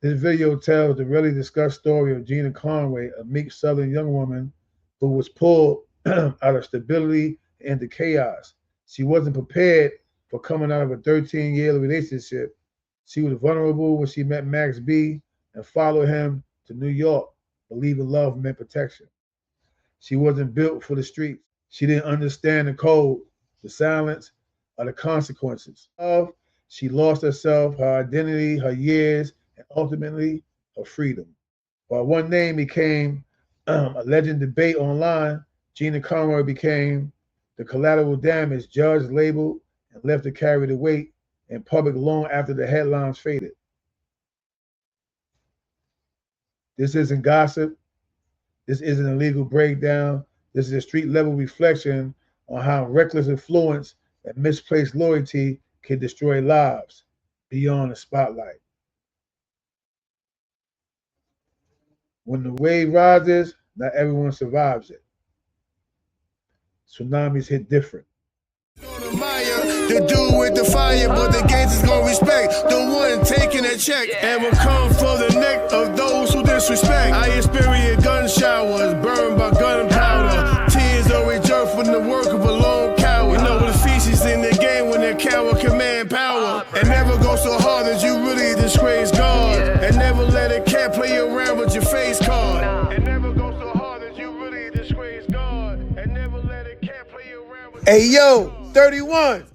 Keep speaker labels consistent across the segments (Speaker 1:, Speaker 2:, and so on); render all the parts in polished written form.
Speaker 1: This video tells the really discussed story of Gina Conway, a meek Southern young woman who was pulled out of stability into chaos. She wasn't prepared for coming out of a 13-year relationship. She was vulnerable when she met Max B and followed him to New York, believing love meant protection. She wasn't built for the streets. She didn't understand the code, the silence, or the consequences. Love, she lost herself, her identity, her years, and ultimately her freedom. While one name became a legend debate online, Gina Conway became the collateral damage judge labeled and left to carry the weight in public long after the headlines faded. This isn't gossip. This isn't a legal breakdown. This is a street level reflection on how reckless influence and misplaced loyalty can destroy lives beyond the spotlight. When the wave rises, not everyone survives it. Tsunamis hit different.
Speaker 2: The dude with the fire, but the gates is gonna respect the one taking a check and will come for the neck of those who disrespect. I experience gun showers, burned by gunpowder, tears always jerk from the work of a lone coward. You know the feces in the game when the coward command power, and never go so hard that you really disgrace God, and never let a cat play around with your face card. And never go so hard that you really disgrace God, and never let a cat play around with.
Speaker 1: Hey yo, 31.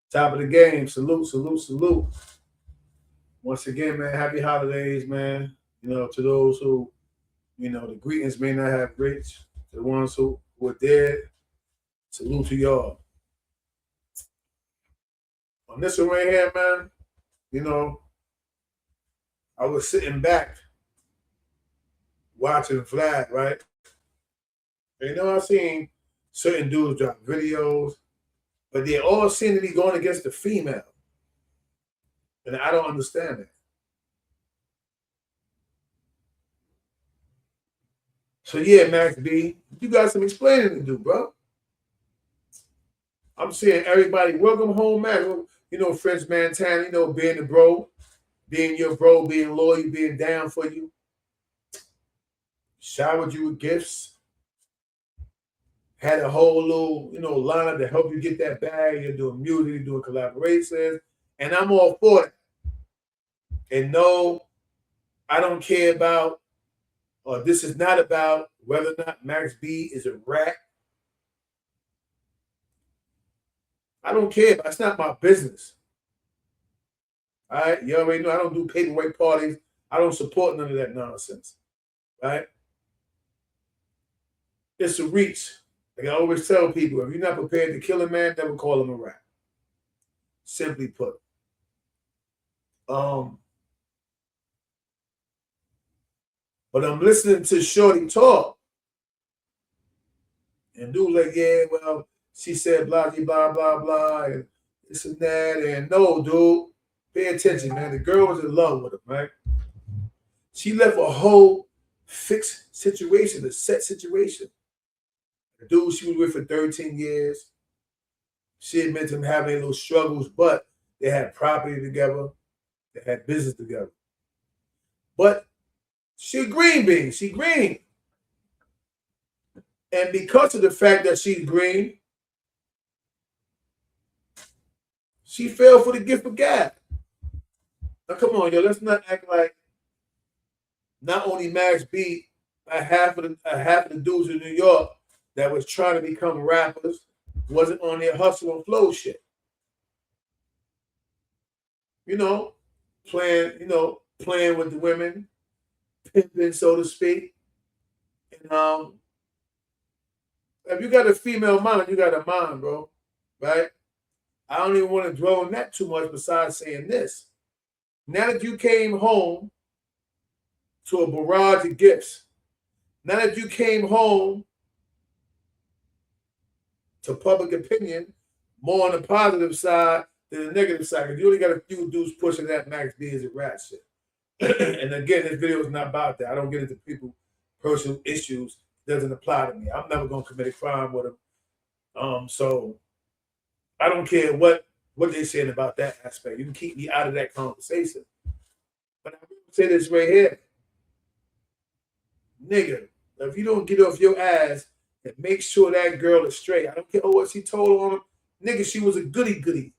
Speaker 1: Top of the game. Salute, salute, salute. Once again, man, happy holidays, man. You know, to those who, you know, the greetings may not have reached. To the ones who were dead, salute to y'all. On this one right here, man, you know, I was sitting back watching Vlad, right? And, you know, I seen certain dudes drop videos, but they all seem to be going against the female. And I don't understand that. So yeah, Max B, you got some explaining to do, bro. I'm seeing everybody, welcome home, Max. You know, French Montana, you know, being the bro, being your bro, being loyal, being down for you. Showered you with gifts. Had a whole little, you know, lineup to help you get that bag. You're doing music, you're doing collaborations, and I'm all for it. And no, I don't care about, or this is not about whether or not Max B is a rat. I don't care. That's not my business. All right, you already know I don't do paperweight parties. I don't support none of that nonsense. Right? It's a reach. Like I always tell people, if you're not prepared to kill a man, never call him a rat. Simply put. But I'm listening to Shorty talk. And dude like, yeah, well, she said blah, blah, blah, blah, and this and that. And no, dude, pay attention, man. The girl was in love with him, right? She left a whole fixed situation, a set situation. The dude she was with for 13 years. She admitted to him having little struggles, but they had property together. They had business together. But she a green bean. She green. And because of the fact that she's green, she fell for the gift of God. Now, come on, yo. Let's not act like not only Max B, half of the dudes in New York that was trying to become rappers wasn't on their hustle and flow shit. You know, playing with the women, pimping, so to speak. And if you got a female mind, you got a mind, bro. Right? I don't even want to dwell on that too much besides saying this. Now that you came home to a barrage of gifts, now that you came home to public opinion, more on the positive side than the negative side, because you only got a few dudes pushing that Max B is a rat shit. And again, this video is not about that. I don't get into people's personal issues. It doesn't apply to me. I'm never going to commit a crime with them. So I don't care what what they saying about that aspect. You can keep me out of that conversation. But I'm going to say this right here. Nigga, if you don't get off your ass and make sure that girl is straight, I don't care what she told on him. Nigga, she was a goody goody.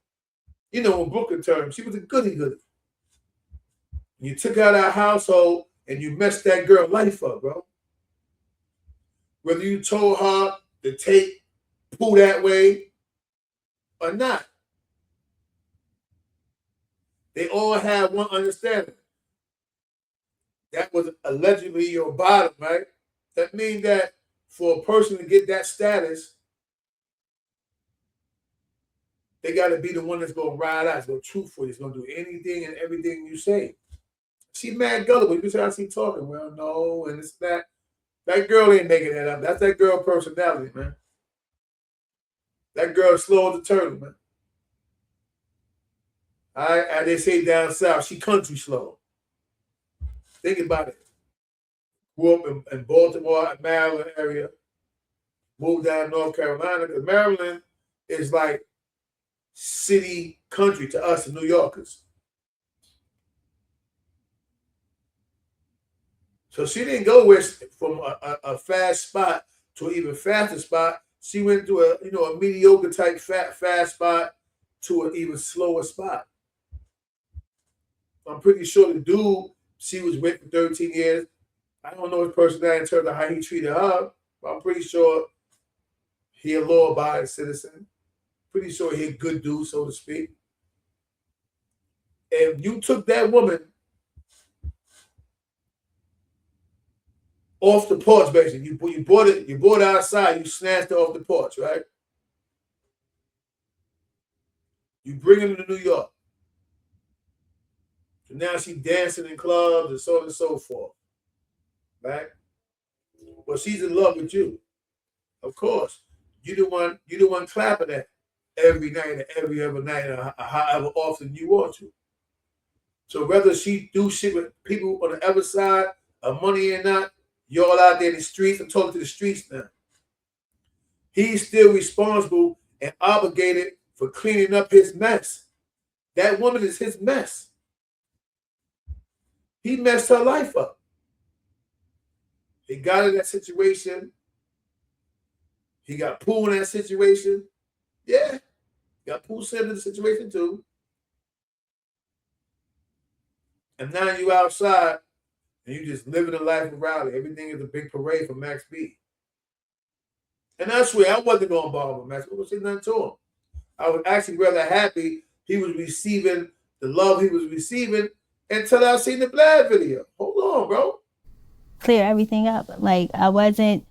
Speaker 1: You know, in Brooklyn terms, she was a goody goody. You took out our household and you messed that girl life up, bro. Whether you told her to pull that way or not. They all have one understanding. That was allegedly your bottom, right? That means that for a person to get that status, they got to be the one that's going to ride out, that's going to truthful, that's going to do anything and everything you say. She mad gullible. You say how she talking. Well, no, and it's that. That girl ain't making that up. That's that girl personality, man. That girl slow as a turtle, man. As they say down south, she country slow. Think about it. Grew up in Baltimore, Maryland area. Moved down to North Carolina because Maryland is like city country to us, New Yorkers. So she didn't go from a fast spot to an even faster spot. She went to a mediocre type fast spot to an even slower spot. I'm pretty sure the dude she was with for 13 years, I don't know his personality in terms of how he treated her, but I'm pretty sure he a law-abiding citizen. Pretty sure he a good dude, so to speak. And you took that woman off the porch, basically. You brought it outside, you snatched it off the porch, right? You bring her to New York. So now she's dancing in clubs and so on and so forth. Right? Well, she's in love with you. Of course. You the one clapping that every night and every other night or however often you want to. So whether she do shit with people on the other side of money or not, you're all out there in the streets. I'm talking to the streets now. He's still responsible and obligated for cleaning up his mess. That woman is his mess. He messed her life up. He got in that situation. He got pulled in that situation. Yeah. Got pulled in the situation too. And now you outside and you just living the life of Rowley. Everything is a big parade for Max B. And I swear, I wasn't going to bother with Max. I wasn't saying nothing to him. I was actually rather happy he was receiving the love he was receiving until I seen the Vlad video. Hold on, bro.
Speaker 3: Clear everything up. Like, I wasn't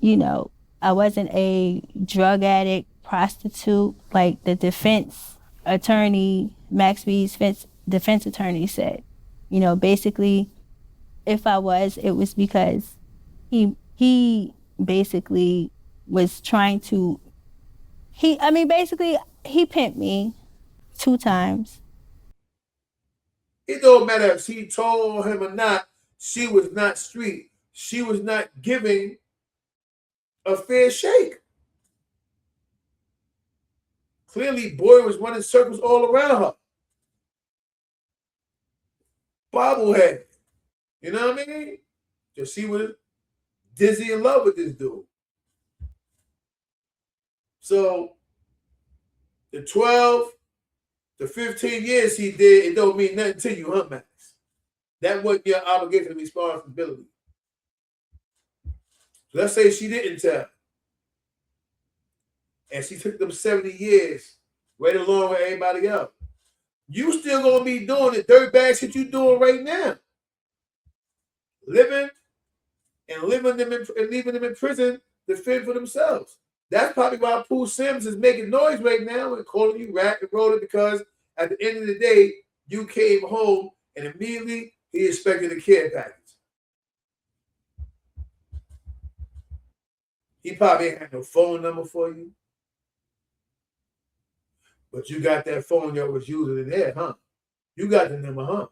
Speaker 3: a drug addict, prostitute, like the defense attorney, Max B's defense attorney said. Basically, if I was, it was because he basically was trying to, he pimped me 2 times.
Speaker 1: It don't matter if she told him or not, she was not street. She was not giving a fair shake. Clearly, boy was running circles all around her. Bobblehead. You know what I mean? Because she was dizzy in love with this dude. So, the 12 to 15 years he did, it don't mean nothing to you, huh, Max? That wasn't your obligation and responsibility. So let's say she didn't tell. And she took them 70 years right along with everybody else. You still gonna be doing the dirtbag shit you doing right now. Living and leaving them in prison to fend for themselves. That's probably why Pooh Sims is making noise right now and calling you rat and roller, because at the end of the day, you came home and immediately he expected a care package. He probably ain't had no phone number for you. But you got that phone y'all was using in there, huh? You got the number, huh?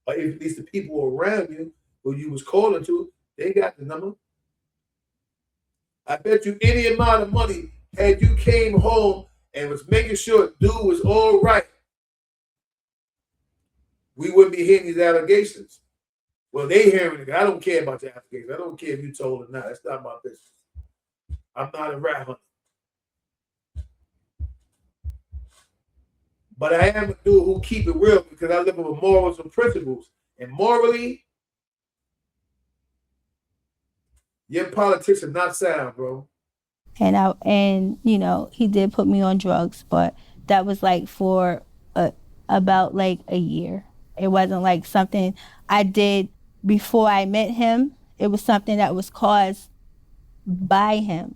Speaker 1: Or at least the people around you who you was calling to, they got the number. I bet you any amount of money, had you came home and was making sure dude was all right, we wouldn't be hearing these allegations. Well, they hearing it. I don't care about the allegations. I don't care if you told or not. That's not my business. I'm not a rat hunter. But I am a dude who keep it real because I live with morals and principles. And morally, your politics are not sound, bro.
Speaker 3: And you know, he did put me on drugs, but that was like for about like a year. It wasn't like something I did before I met him. It was something that was caused by him.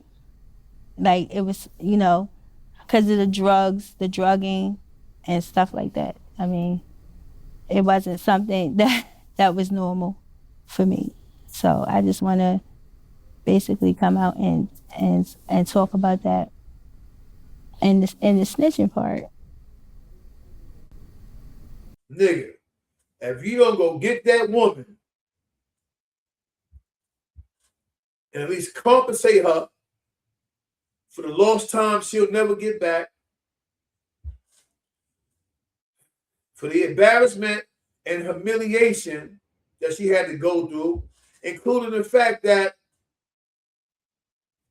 Speaker 3: Like it was, you know, because of the drugs, the drugging, and stuff like that. I mean, it wasn't something that was normal for me. So I just want to basically come out and talk about that and the snitching part.
Speaker 1: Nigga, if you don't go get that woman and at least compensate her for the lost time she'll never get back, for the embarrassment and humiliation that she had to go through, including the fact that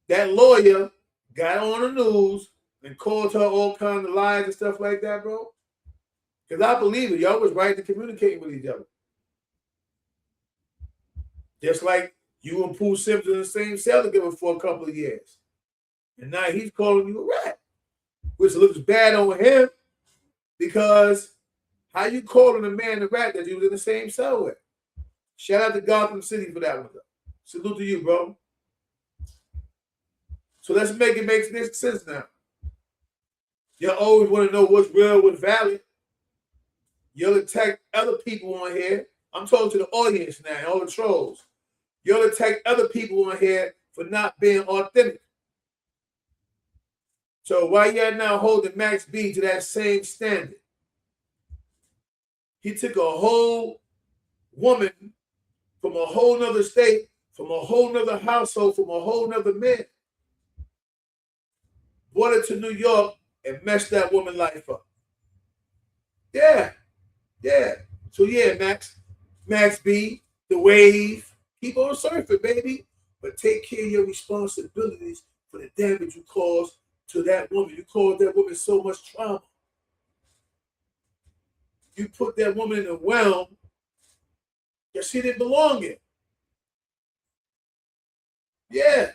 Speaker 1: that lawyer got on the news and called her all kinds of lies and stuff like that, bro. Because I believe it. Y'all was right to communicate with each other. Just like you and Pooh Sims in the same cell together for a couple of years. And now he's calling you a rat, which looks bad on him because how you calling a man a rat that you was in the same cell with? Shout out to Gotham City for that one, though. Salute to you, bro. So let's make it make sense now. You always want to know what's real, what's valid. You'll attack other people on here. I'm talking to the audience now, all the trolls. You'll attack other people on here for not being authentic. So why y'all now holding Max B to that same standard? He took a whole woman from a whole nother state, from a whole nother household, from a whole nother man, brought her to New York and messed that woman's life up. Yeah. So yeah, Max B, the wave, keep on surfing, baby. But take care of your responsibilities for the damage you caused to that woman. You caused that woman so much trauma. You put that woman in a realm that she didn't belong in. Yeah.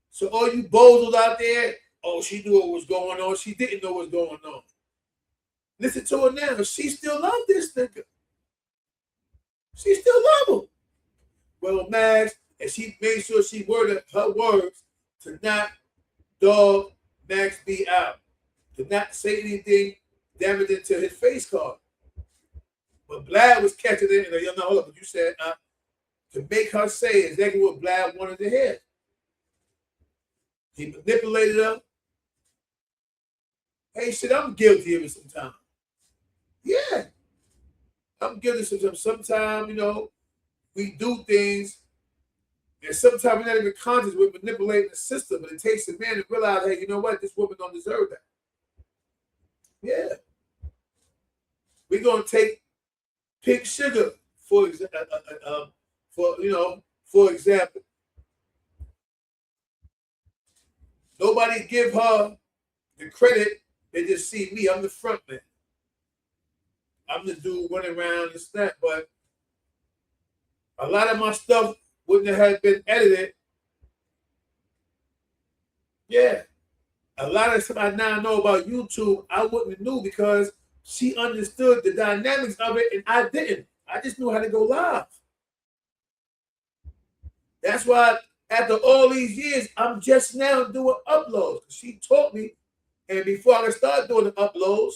Speaker 1: So all you bozos out there, oh, she knew what was going on. She didn't know what was going on. Listen to her now. She still loved this nigga. She still love him. Well, Max, and she made sure she worded her words to not dog Max B out, to not say anything damaging to his face card. But Blad was catching it, and you're not hold up, but you said to make her say exactly what Blad wanted to hear. He manipulated her. Hey, shit, I'm guilty of it sometimes. Yeah. I'm guilty sometimes. Sometimes, you know, we do things, and sometimes we're not even conscious we're manipulating the system, but it takes a man to realize, hey, you know what? This woman don't deserve that. Yeah. We're going to take Pink Sugar, for example. Nobody give her the credit. They just see me. I'm the front man. I'm the dude running around and snap. But a lot of my stuff wouldn't have been edited. Yeah. A lot of stuff I now know about YouTube, I wouldn't have knew because she understood the dynamics of it and I didn't. I just knew how to go live. That's why after all these years, I'm just now doing uploads. She taught me, and before I could start doing the uploads,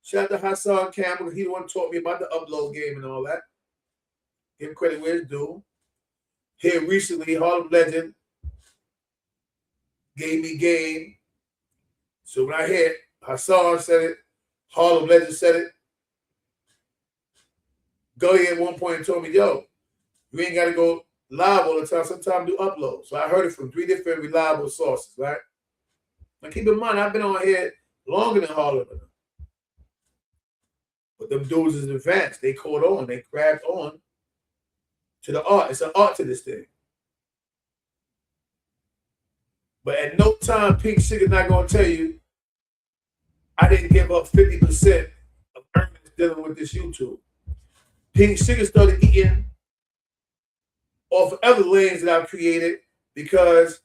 Speaker 1: shout out to Hassan Campbell, he the one taught me about the upload game and all that. Give him credit where it's due. Here recently, Harlem Legend gave me game. So when I heard Hassan said it, Harlem Legend said it, Gully at one point told me, yo, you ain't got to go live all the time. Sometimes do uploads. So I heard it from 3 different reliable sources, right? Now keep in mind, I've been on here longer than Harlem. But them dudes is advanced. They caught on. They grabbed on to the art. It's an art to this thing. But at no time, Pink Sugar not going to tell you, I didn't give up 50% of earnings dealing with this YouTube. Pink Sugar started eating off of other lanes that I've created because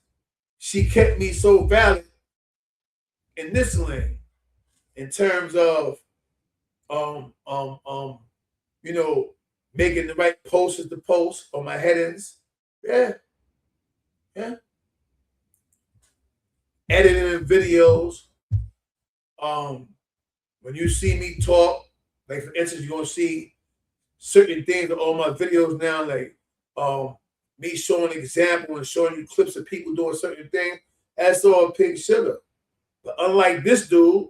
Speaker 1: she kept me so valid in this lane in terms of you know, making the right posters to post on my headings. Yeah. Editing videos. When you see me talk, like for instance, you're gonna see certain things on all my videos now, like me showing an example and showing you clips of people doing certain things. That's all Pink Sugar. But unlike this dude,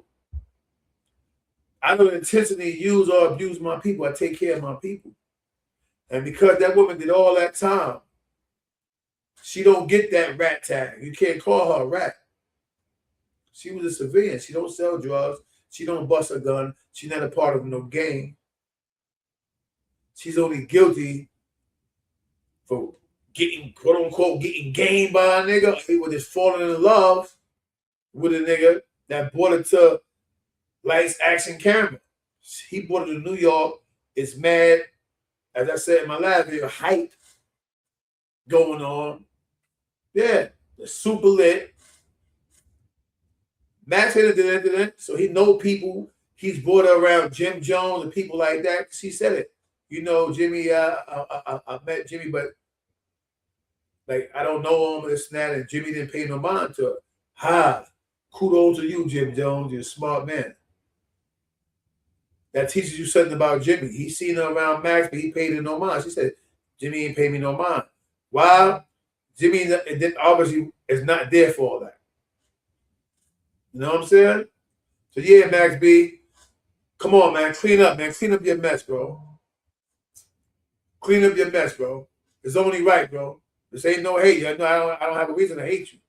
Speaker 1: I don't intentionally use or abuse my people. I take care of my people. And because that woman did all that time, she don't get that rat tag. You can't call her a rat. She was a civilian. She don't sell drugs. She don't bust a gun. She's not a part of no gang. She's only guilty for getting, quote unquote, getting game by a nigga. He was just falling in love with a nigga that brought her to Lights, Action, Camera. He brought her to New York. It's mad, as I said in my last video, hype going on. Yeah, the super lit. Max hit it, so he know people. He's brought her around Jim Jones and people like that. She said it. You know, Jimmy, I met Jimmy, but like I don't know him, this and that, and Jimmy didn't pay no mind to her. Kudos to you, Jim Jones. You're a smart man. That teaches you something about Jimmy. He seen her around Max, but he paid her no mind. She said, Jimmy ain't pay me no mind. Why? Jimmy obviously is not there for all that. You know what I'm saying? So yeah, Max B, come on, man. Clean up, man. Clean up your mess, bro. Clean up your mess, bro. It's only right, bro. This ain't no hate. I don't have a reason to hate you.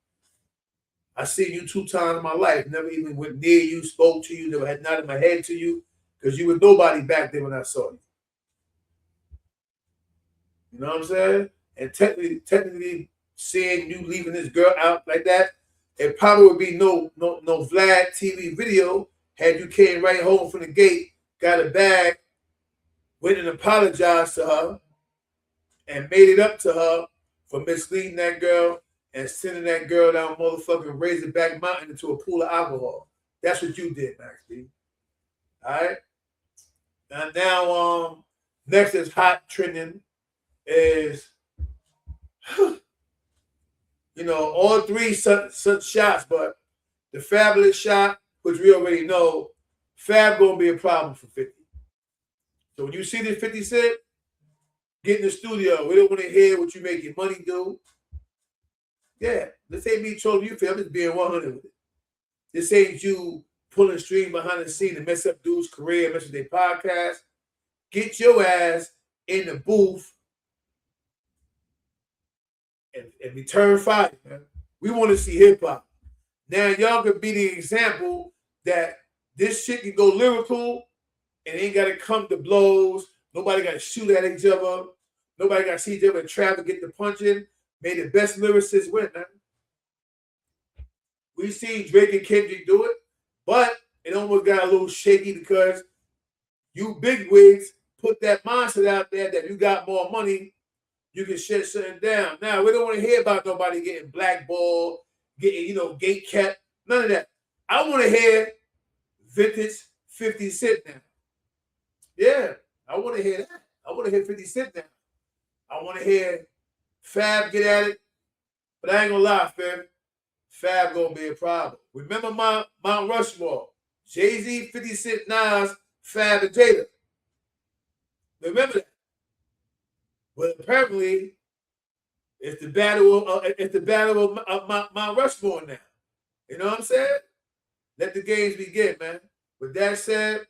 Speaker 1: I seen you 2 times in my life. Never even went near you, spoke to you, never had nothing in my head to you. Because you were nobody back there when I saw you. You know what I'm saying? And technically seeing you leaving this girl out like that, it probably would be no Vlad TV video had you came right home from the gate, got a bag, went and apologized to her, and made it up to her for misleading that girl and sending that girl down motherfucking Razorback Mountain into a pool of alcohol. That's what you did, Max B. All right? And now, next is hot trending is, you know, all 3 such shots, but the Fabulous shot, which we already know, Fab gonna be a problem for 50. So when you see this 50 Cent, get in the studio. We don't want to hear what you make your money do. Yeah, this ain't me trolling you, fam. I'm just being 100 with it. This ain't you pulling string behind the scene to mess up dudes' career, mess up their podcast. Get your ass in the booth and return fire, man. We want to see hip hop. Now y'all could be the example that this shit can go lyrical and ain't got to come to blows. Nobody got to shoot at each other. Nobody got to see each other in traffic, get the punching. May the best lyricists win, man. We see Drake and Kendrick do it. But it almost got a little shaky because you bigwigs put that mindset out there that you got more money, you can shut something down. Now, we don't want to hear about nobody getting blackballed, getting, gate kept. None of that. I want to hear vintage 50 Cent now. Yeah, I want to hear that. I want to hear 50 Cent now. I want to hear Fab get at it. But I ain't going to lie, fam. Fab gonna be a problem. Remember Mount Rushmore, Jay-Z, 50 Cent, Nas, Fab, and Jada. Remember that. But apparently, it's the battle of Mount Rushmore now. You know what I'm saying? Let the games begin, man. With that said,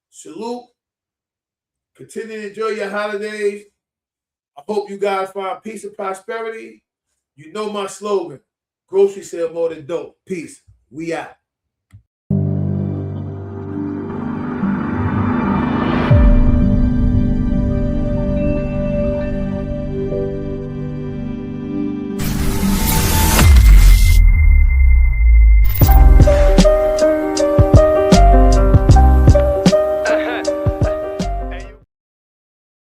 Speaker 1: salute. Continue to enjoy your holidays. I hope you guys find peace and prosperity. You know my slogan. Grocery sale more than dope. Peace. We out.